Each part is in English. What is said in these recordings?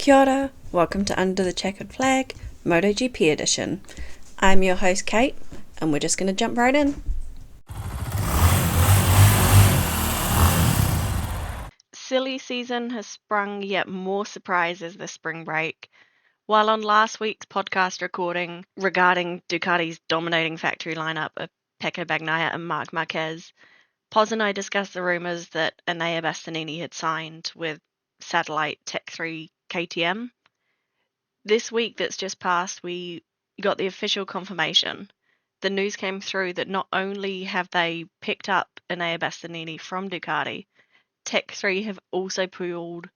Kia ora, welcome to Under the Checkered Flag, MotoGP edition. I'm your host Kate, and we're just going to jump right in. Silly season has sprung yet more surprises this spring break. While on last week's podcast recording regarding Ducati's dominating factory lineup of Pecco Bagnaia and Marc Marquez, Poz and I discussed the rumours that Enea Bastinini had signed with satellite Tech 3 KTM. This week that's just passed, we got the official confirmation. The news came through that not only have they picked up Enea Bastinini from Ducati, Tech 3 have also pulled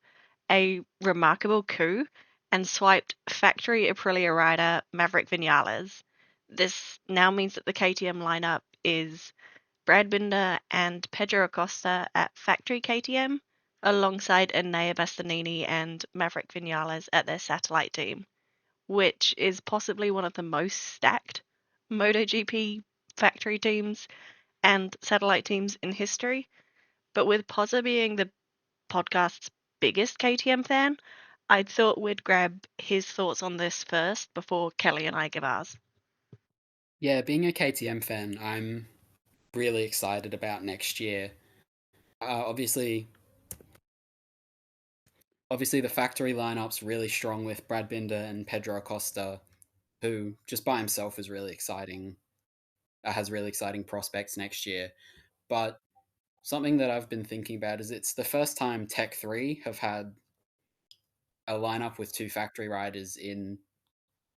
a remarkable coup and swiped factory Aprilia rider Maverick Vinales. This now means that the KTM lineup is Brad Binder and Pedro Acosta at factory KTM, alongside Enea Bastinini and Maverick Vinales at their satellite team, which is possibly one of the most stacked MotoGP factory teams and satellite teams in history. But with PozzA being the podcast's biggest KTM fan, I thought we'd grab his thoughts on this first before Kelly and I give ours. Yeah, being a KTM fan, I'm really excited about next year. Obviously, the factory lineup's really strong with Brad Binder and Pedro Acosta, who just by himself is really exciting. Has really exciting prospects next year. But something that I've been thinking about is it's the first time Tech 3 have had a lineup with two factory riders in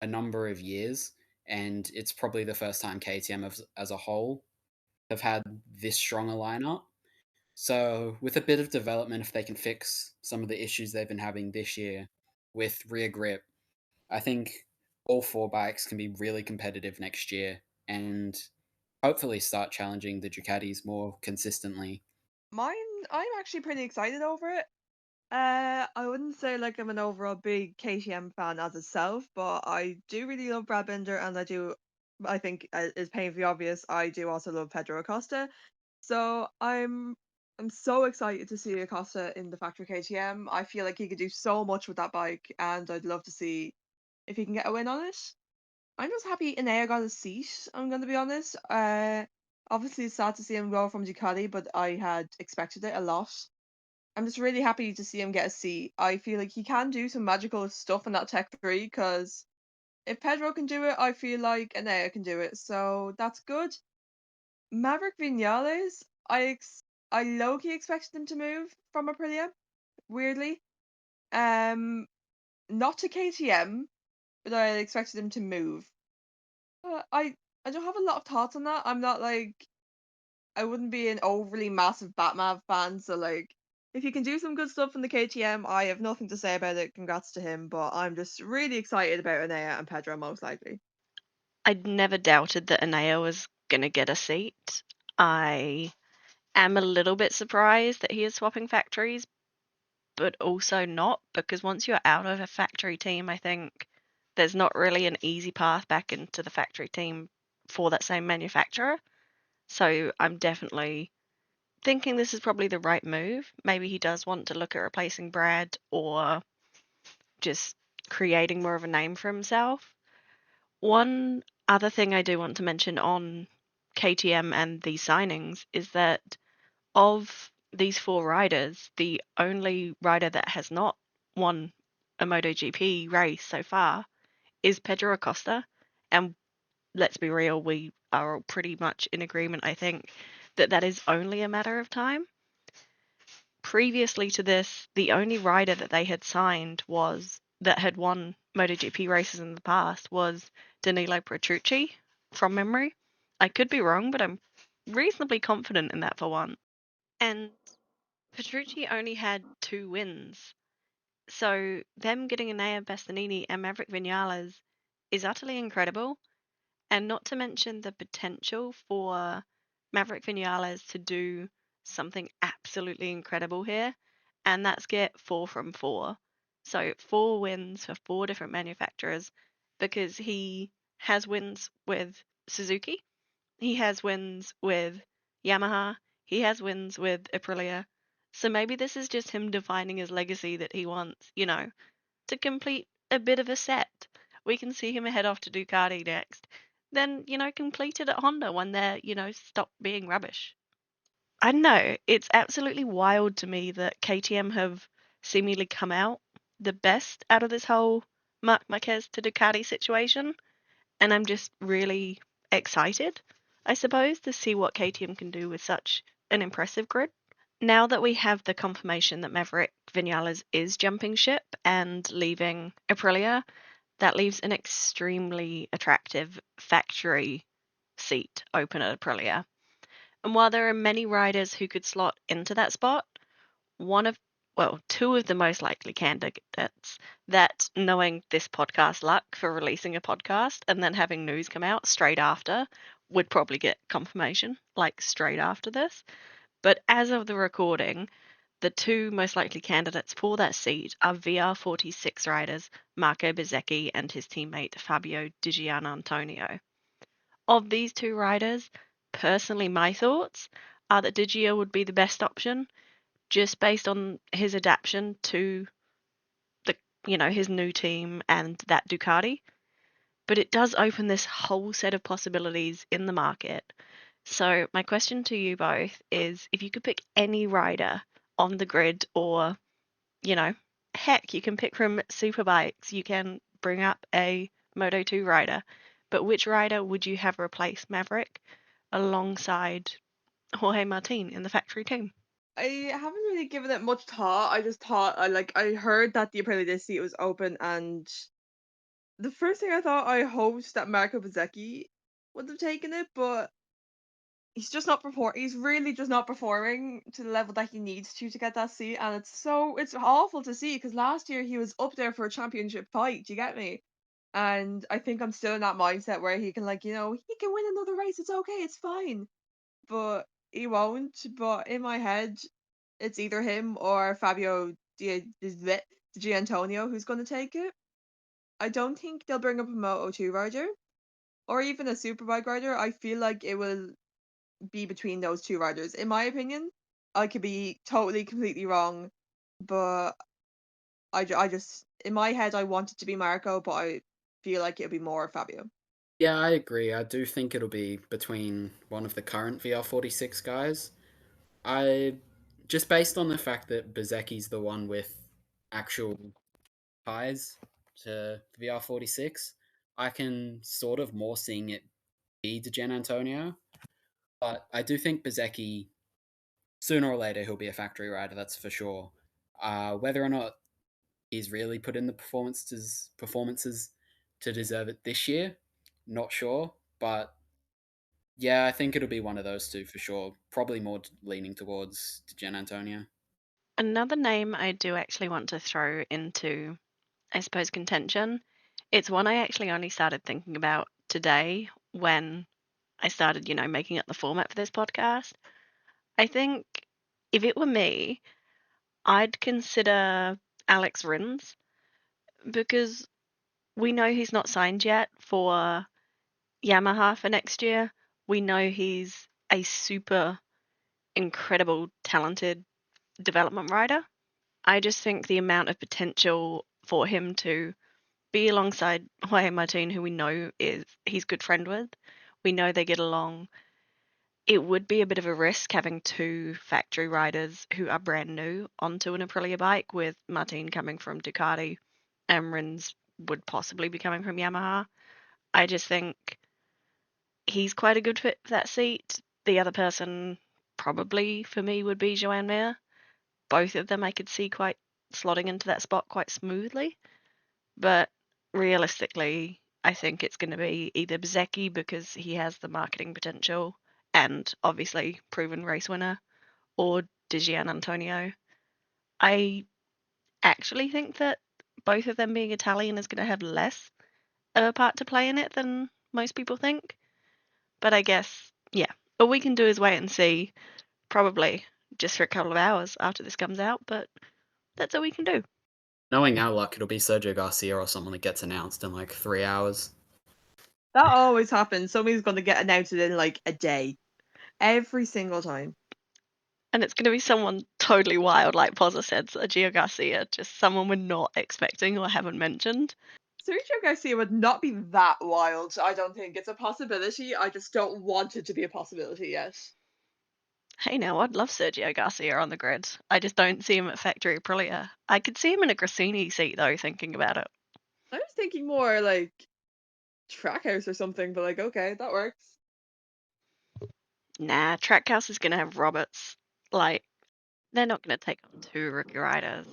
a number of years, and it's probably the first time KTM as a whole have had this strong a lineup. So, with a bit of development, if they can fix some of the issues they've been having this year with rear grip, I think all four bikes can be really competitive next year and hopefully start challenging the Ducatis more consistently. I'm actually pretty excited over it. I wouldn't say like I'm an overall big KTM fan as itself, but I do really love Brad Binder, and I think is painfully obvious, I do also love Pedro Acosta. So I'm so excited to see Acosta in the factory KTM. I feel like he could do so much with that bike, and I'd love to see if he can get a win on it. I'm just happy Enea got a seat, I'm gonna be honest. Obviously it's sad to see him go from Ducati, but I had expected it a lot. I'm just really happy to see him get a seat. I feel like he can do some magical stuff in that Tech 3, because if Pedro can do it, I feel like Enea can do it. So that's good. Maverick Vinales, I low-key expected him to move from Aprilia, weirdly. Um, Not to KTM, but I expected him to move. I don't have a lot of thoughts on that. I wouldn't be an overly massive Batman fan, so like if you can do some good stuff in the KTM, I have nothing to say about it. Congrats to him, but I'm just really excited about Enea and Pedro most likely. I'd never doubted that Enea was going to get a seat. I am a little bit surprised that he is swapping factories, but also not, because once you're out of a factory team, I think there's not really an easy path back into the factory team for that same manufacturer. So I'm definitely thinking this is probably the right move. Maybe he does want to look at replacing Brad or just creating more of a name for himself. One other thing I do want to mention on KTM and these signings is that of these four riders, the only rider that has not won a MotoGP race so far is Pedro Acosta. And let's be real, we are pretty much in agreement, I think, that that is only a matter of time. Previously to this, the only rider that they had signed that had won MotoGP races in the past was Danilo Petrucci, from memory. I could be wrong, but I'm reasonably confident in that for one. And Petrucci only had 2 wins. So them getting Enea Bastinini and Maverick Vinales is utterly incredible. And not to mention the potential for Maverick Vinales to do something absolutely incredible here, and that's get 4 from 4. So 4 wins for 4 different manufacturers, because he has wins with Suzuki, he has wins with Yamaha, he has wins with Aprilia. So maybe this is just him defining his legacy that he wants, to complete a bit of a set. We can see him head off to Ducati next. Then, complete it at Honda when they're, stop being rubbish. I don't know. It's absolutely wild to me that KTM have seemingly come out the best out of this whole Marc Marquez to Ducati situation. And I'm just really excited, I suppose, to see what KTM can do with such an impressive grid. Now that we have the confirmation that Maverick Vinales is jumping ship and leaving Aprilia, that leaves an extremely attractive factory seat open at Aprilia. And while there are many riders who could slot into that spot, two of the most likely candidates that, knowing this podcast luck for releasing a podcast and then having news come out straight after, would probably get confirmation, like straight after this. But as of the recording, the two most likely candidates for that seat are VR46 riders Marco Bezzecchi and his teammate Fabio Di Giannantonio. Of these two riders, personally my thoughts are that Di Gio would be the best option, just based on his adaptation to his new team and that Ducati. But it does open this whole set of possibilities in the market. So my question to you both is, if you could pick any rider on the grid, or, heck, you can pick from Superbikes, you can bring up a Moto2 rider, but which rider would you have replace Maverick alongside Jorge Martin in the factory team? I haven't really given it much thought. I just thought I heard that the Aprilia seat was open, and the first thing I thought, I hoped that Marco Bezzecchi would have taken it, but he's just not he's really just not performing to the level that he needs to get that seat, and it's awful to see, because last year he was up there for a championship fight. Do you get me? And I think I'm still in that mindset where he can, he can win another race. It's okay. It's fine. But he won't. But in my head, it's either him or Fabio Di Giannantonio who's going to take it. I don't think they'll bring up a Moto2 rider or even a Superbike rider. I feel like it will be between those two riders. In my opinion, I could be totally, completely wrong, but I just, in my head, I want it to be Marco, but I feel like it'll be more Fabio. Yeah, I agree. I do think it'll be between one of the current VR46 guys. Just based on the fact that Bezzecchi's the one with actual ties to VR46, I can sort of more seeing it be to Giannantonio. But I do think Bezzecchi, sooner or later, he'll be a factory rider, that's for sure. Whether or not he's really put in the performances to deserve it this year, not sure. But yeah, I think it'll be one of those two for sure. Probably more leaning towards Giannantonio. Another name I do actually want to throw into, I suppose, contention. It's one I actually only started thinking about today when I started, making up the format for this podcast. I think if it were me, I'd consider Alex Rins, because we know he's not signed yet for Yamaha for next year. We know he's a super incredible, talented development rider. I just think the amount of potential for him to be alongside Jorge Martin, who we know he's good friend with, we know they get along. It would be a bit of a risk having two factory riders who are brand new onto an Aprilia bike, with Martin coming from Ducati and Rins would possibly be coming from Yamaha. I just think he's quite a good fit for that seat. The other person probably for me would be Joan Mir. Both of them I could see quite slotting into that spot quite smoothly. But realistically, I think it's going to be either Bezzecchi, because he has the marketing potential and obviously proven race winner, or Di Giannantonio. I actually think that both of them being Italian is going to have less of a part to play in it than most people think. But I guess, yeah, all we can do is wait and see, probably just for a couple of hours after this comes out, but that's all we can do. Knowing our luck, it'll be Sergio Garcia or someone that gets announced in like 3 hours. That always happens. Somebody's going to get announced in a day. Every single time. And it's going to be someone totally wild, like PozzA said, Sergio Garcia, just someone we're not expecting or haven't mentioned. Sergio Garcia would not be that wild, I don't think. It's a possibility. I just don't want it to be a possibility yet. Hey, now, I'd love Sergio Garcia on the grid. I just don't see him at Factory Aprilia. I could see him in a Grassini seat, though, thinking about it. I was thinking more like Trackhouse or something, but like, okay, that works. Nah, Trackhouse is going to have Roberts. Like, they're not going to take on 2 rookie riders.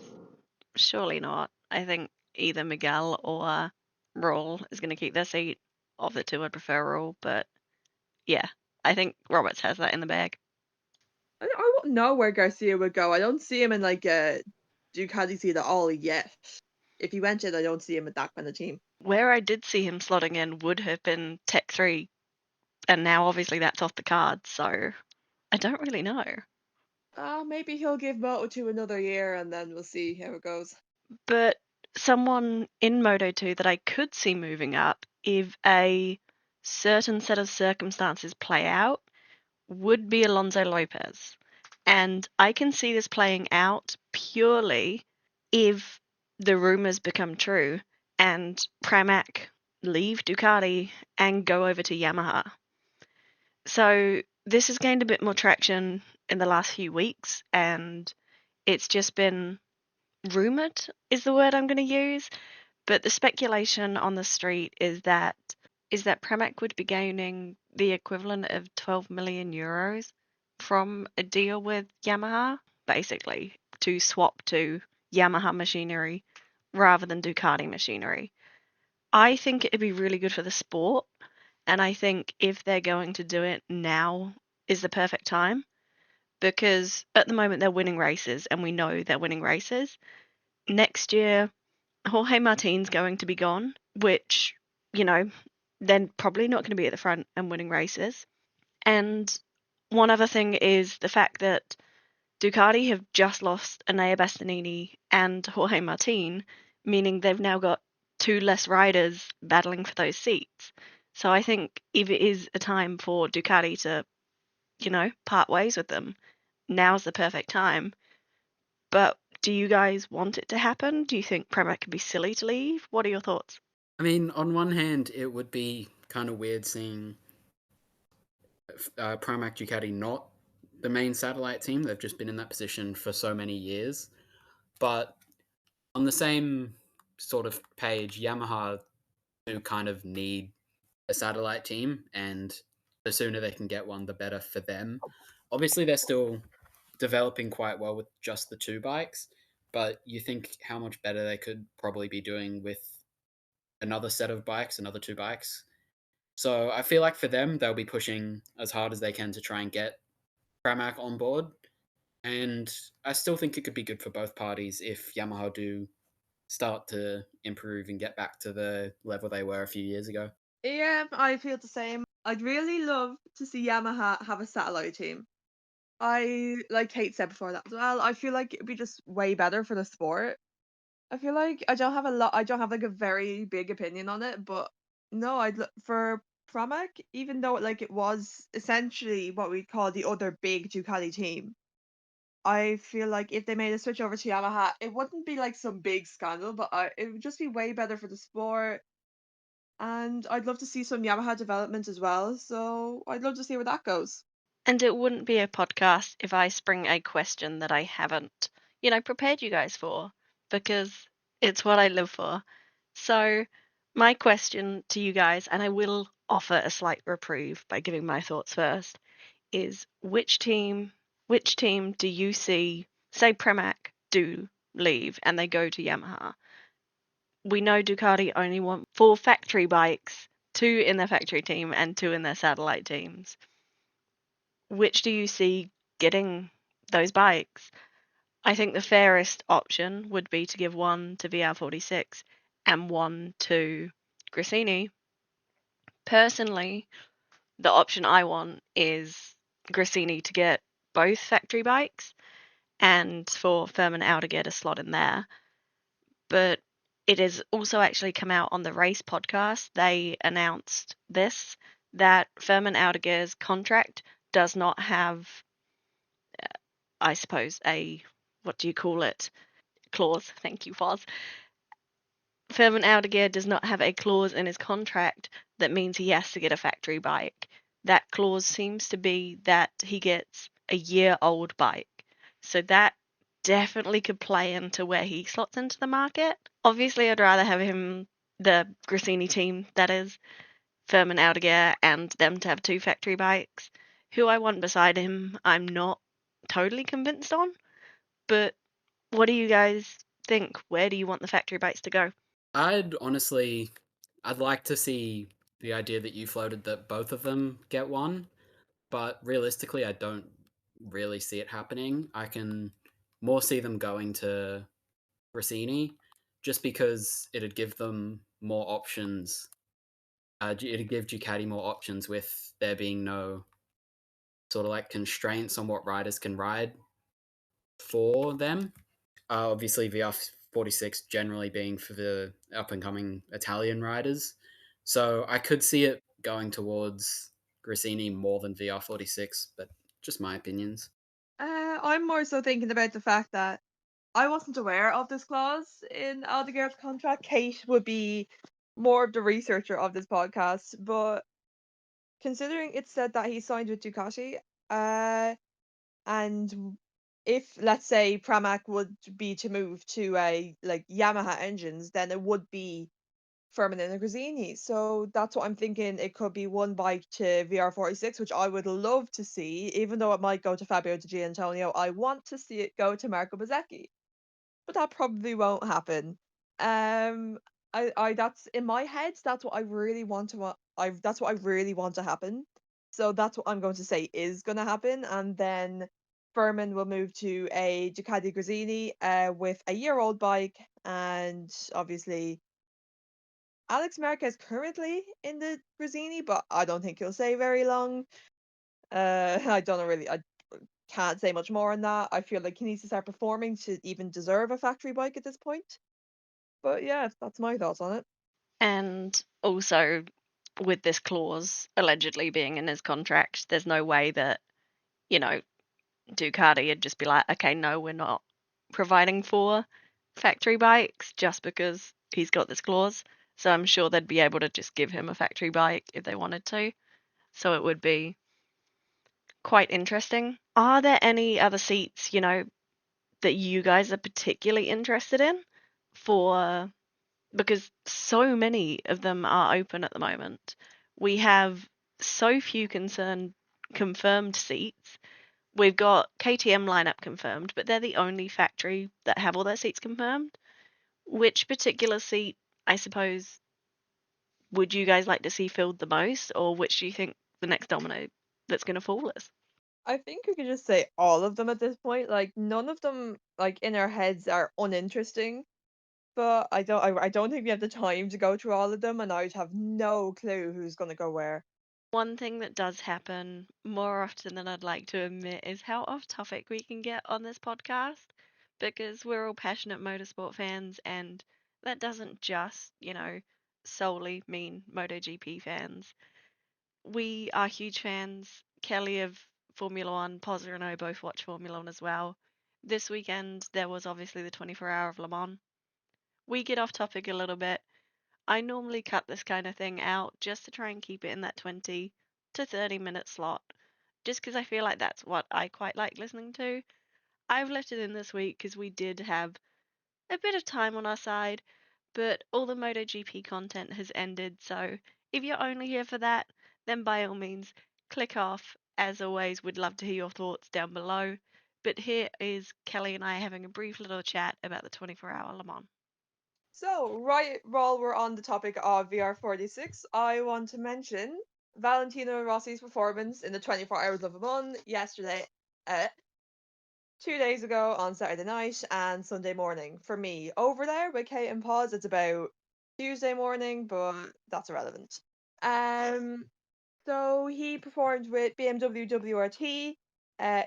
Surely not. I think either Miguel or Raul is going to keep their seat. Of the 2, I'd prefer Raul, but yeah, I think Roberts has that in the bag. I wouldn't know where Garcia would go. I don't see him in like a Ducati seat at all yet. If he went in, I don't see him at that kind of team. Where I did see him slotting in would have been Tech 3, and now obviously that's off the card, so I don't really know. Maybe he'll give Moto2 another year and then we'll see how it goes. But someone in Moto2 that I could see moving up if a certain set of circumstances play out would be Alonso Lopez. And I can see this playing out purely if the rumours become true and Pramac leave Ducati and go over to Yamaha. So this has gained a bit more traction in the last few weeks, and it's just been rumoured is the word I'm going to use. But the speculation on the street is that Pramac would be gaining the equivalent of 12 million euros from a deal with Yamaha, basically, to swap to Yamaha machinery rather than Ducati machinery. I think it'd be really good for the sport, and I think if they're going to do it, now is the perfect time, because at the moment they're winning races, and we know they're winning races. Next year, Jorge Martin's going to be gone, which, they're probably not going to be at the front and winning races. And one other thing is the fact that Ducati have just lost Enea Bastinini and Jorge Martin, meaning they've now got 2 less riders battling for those seats. So I think if it is a time for Ducati to, part ways with them, now's the perfect time. But do you guys want it to happen? Do you think Pramac could be silly to leave? What are your thoughts? I mean, on one hand, it would be kind of weird seeing Pramac Ducati not the main satellite team. They've just been in that position for so many years. But on the same sort of page, Yamaha do kind of need a satellite team, and the sooner they can get one, the better for them. Obviously, they're still developing quite well with just the 2 bikes, but you think how much better they could probably be doing with another set of bikes, another 2 bikes. So I feel like for them, they'll be pushing as hard as they can to try and get Pramac on board. And I still think it could be good for both parties if Yamaha do start to improve and get back to the level they were a few years ago. Yeah, I feel the same. I'd really love to see Yamaha have a satellite team. I, like Kate said before that as well, I feel like it'd be just way better for the sport. I feel like I don't have like a very big opinion on it, but no, I'd look for Pramac, even though like it was essentially what we call the other big Ducati team. I feel like if they made a switch over to Yamaha, it wouldn't be like some big scandal, but it would just be way better for the sport. And I'd love to see some Yamaha development as well. So I'd love to see where that goes. And it wouldn't be a podcast if I spring a question that I haven't, prepared you guys for, because it's what I live for. So, my question to you guys, and I will offer a slight reprieve by giving my thoughts first, is which team do you see, say Pramac do leave and they go to Yamaha? We know Ducati only want 4 factory bikes, 2 in their factory team and 2 in their satellite teams. Which do you see getting those bikes? I think the fairest option would be to give one to VR46 and one to Grassini. Personally, the option I want is Grassini to get both factory bikes and for Furman Au to get a slot in there. But it has also actually come out on the race podcast. They announced that Furman Audiger's contract does not have I suppose, what do you call it? Clause. Thank you, Foz. Firmin Aldeguer does not have a clause in his contract that means he has to get a factory bike. That clause seems to be that he gets a year-old bike. So that definitely could play into where he slots into the market. Obviously, I'd rather have him, the Grassini team, that is, Firmin Aldeguer, and them to have 2 factory bikes. Who I want beside him, I'm not totally convinced on. But what do you guys think? Where do you want the factory bikes to go? I'd like to see the idea that you floated that both of them get one, but realistically, I don't really see it happening. I can more see them going to Rossini just because it'd give them more options. It'd give Ducati more options with there being no sort of like constraints on what riders can ride for them. Obviously, VR46 generally being for the up and coming Italian riders. So I could see it going towards Grassini more than VR46, but just my opinions. I'm more so thinking about the fact that I wasn't aware of this clause in Aldeguer's contract. Kate would be more of the researcher of this podcast, but considering it said that he signed with Ducati, and if let's say Pramac would be to move to a like Yamaha engines, then it would be Firmin and Grazzini. So that's what I'm thinking. It could be one bike to VR46, which I would love to see, even though it might go to Fabio to Giannantonio. I want to see it go to Marco Bezzecchi, but that probably won't happen. Um, I that's in my head. That's what I really want to want. That's what I really want to happen. So that's what I'm going to say is going to happen, and then Furman will move to a Ducati Grazzini with a year-old bike, and obviously Alex Marquez currently in the Grazzini, but I don't think he'll stay very long. I don't know really. I can't say much more on that. I feel like he needs to start performing to even deserve a factory bike at this point. But yeah, that's my thoughts on it. And also, with this clause allegedly being in his contract, there's no way that, Ducati would just be like, okay, no, we're not providing for factory bikes just because he's got this clause. So I'm sure they'd be able to just give him a factory bike if they wanted to. So it would be quite interesting. Are there any other seats, that you guys are particularly interested in because so many of them are open at the moment. We have so few confirmed seats. We've got KTM lineup confirmed, but they're the only factory that have all their seats confirmed. Which particular seat, I suppose, would you guys like to see filled the most, or which do you think the next domino that's going to fall is? I think we could just say all of them at this point. Like none of them, like in our heads, are uninteresting. But I don't think we have the time to go through all of them, and I'd have no clue who's gonna go where. One thing that does happen more often than I'd like to admit is how off topic we can get on this podcast because we're all passionate motorsport fans, and that doesn't just, solely mean MotoGP fans. We are huge fans. Kelly of Formula One, PozzA and I both watch Formula One as well. This weekend, there was obviously the 24-hour of Le Mans. We get off topic a little bit. I normally cut this kind of thing out just to try and keep it in that 20 to 30-minute slot, just because I feel like that's what I quite like listening to. I've left it in this week because we did have a bit of time on our side, but all the MotoGP content has ended, so if you're only here for that, then by all means, click off. As always, we'd love to hear your thoughts down below. But here is Kelly and I having a brief little chat about the 24-hour Le Mans. So, right while we're on the topic of VR46, I want to mention Valentino Rossi's performance in the 24 Hours of Le Mans yesterday, 2 days ago on Saturday night and Sunday morning. For me, over there with Kate and Pause, it's about Tuesday morning, but that's irrelevant. So he performed with BMW WRT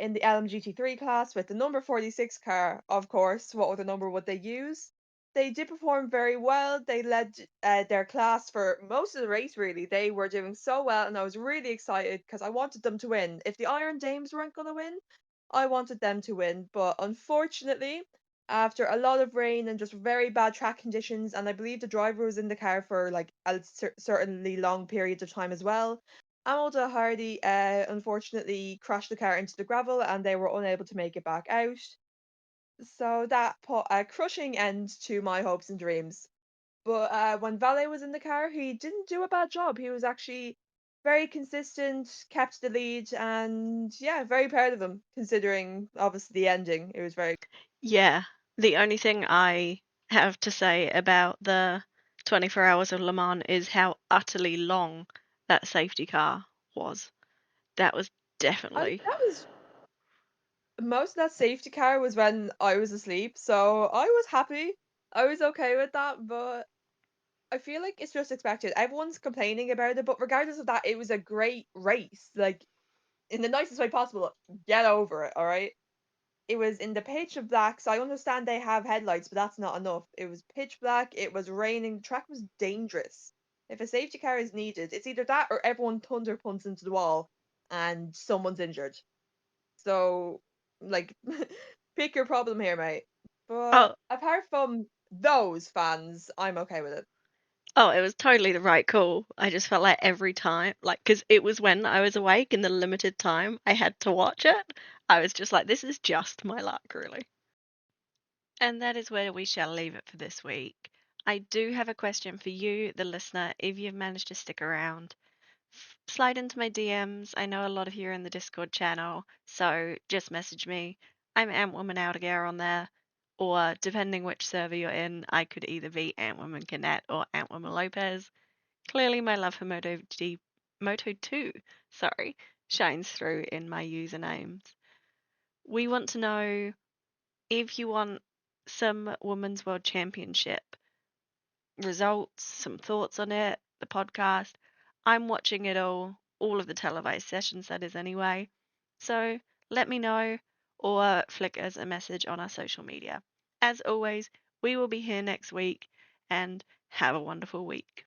in the LMGT3 class with the number 46 car, of course. What other number would they use? They did perform very well. They led their class for most of the race, really. They were doing so well, and I was really excited because I wanted them to win. If the Iron Dames weren't going to win, I wanted them to win, but unfortunately, after a lot of rain and just very bad track conditions, and I believe the driver was in the car for like a certainly long periods of time as well, Hamilton Hardy unfortunately crashed the car into the gravel and they were unable to make it back out. So that put a crushing end to my hopes and dreams. But when Valet was in the car, he didn't do a bad job. He was actually very consistent, kept the lead, and yeah, very proud of him considering obviously the ending. It was very Yeah, the only thing I have to say about the 24 Hours of Le Mans is how utterly long that safety car was. That was and definitely. that was most of that safety car was when I was asleep, so I was happy. I was okay with that, but I feel like it's just expected. Everyone's complaining about it, but regardless of that, it was a great race. Like in the nicest way possible. Get over it, all right? It was in the pitch of black, so I understand they have headlights, but that's not enough. It was pitch black, it was raining, the track was dangerous. If a safety car is needed, it's either that or everyone thunder punts into the wall and someone's injured. So, like, pick your problem here, mate. But Oh, apart from those fans, I'm okay with it. oh, it was totally the right call. I just felt like every time, like, because it was when I was awake in the limited time I had to watch it, I was just like, this is just my luck, really. And that is where we shall leave it for this week. I do have a question for you, the listener, if you've managed to stick around. Slide into my DMs. I know a lot of you are in the Discord channel, so just message me. I'm Antwoman Aldegar on there, or depending which server you're in, I could either be Antwoman Canet or Antwoman Lopez. Clearly, my love for Moto2, shines through in my usernames. We want to know if you want some Women's World Championship results, some thoughts on it, the podcast. I'm watching it all of the televised sessions, that is, anyway. So let me know or flick us a message on our social media. As always, we will be here next week and have a wonderful week.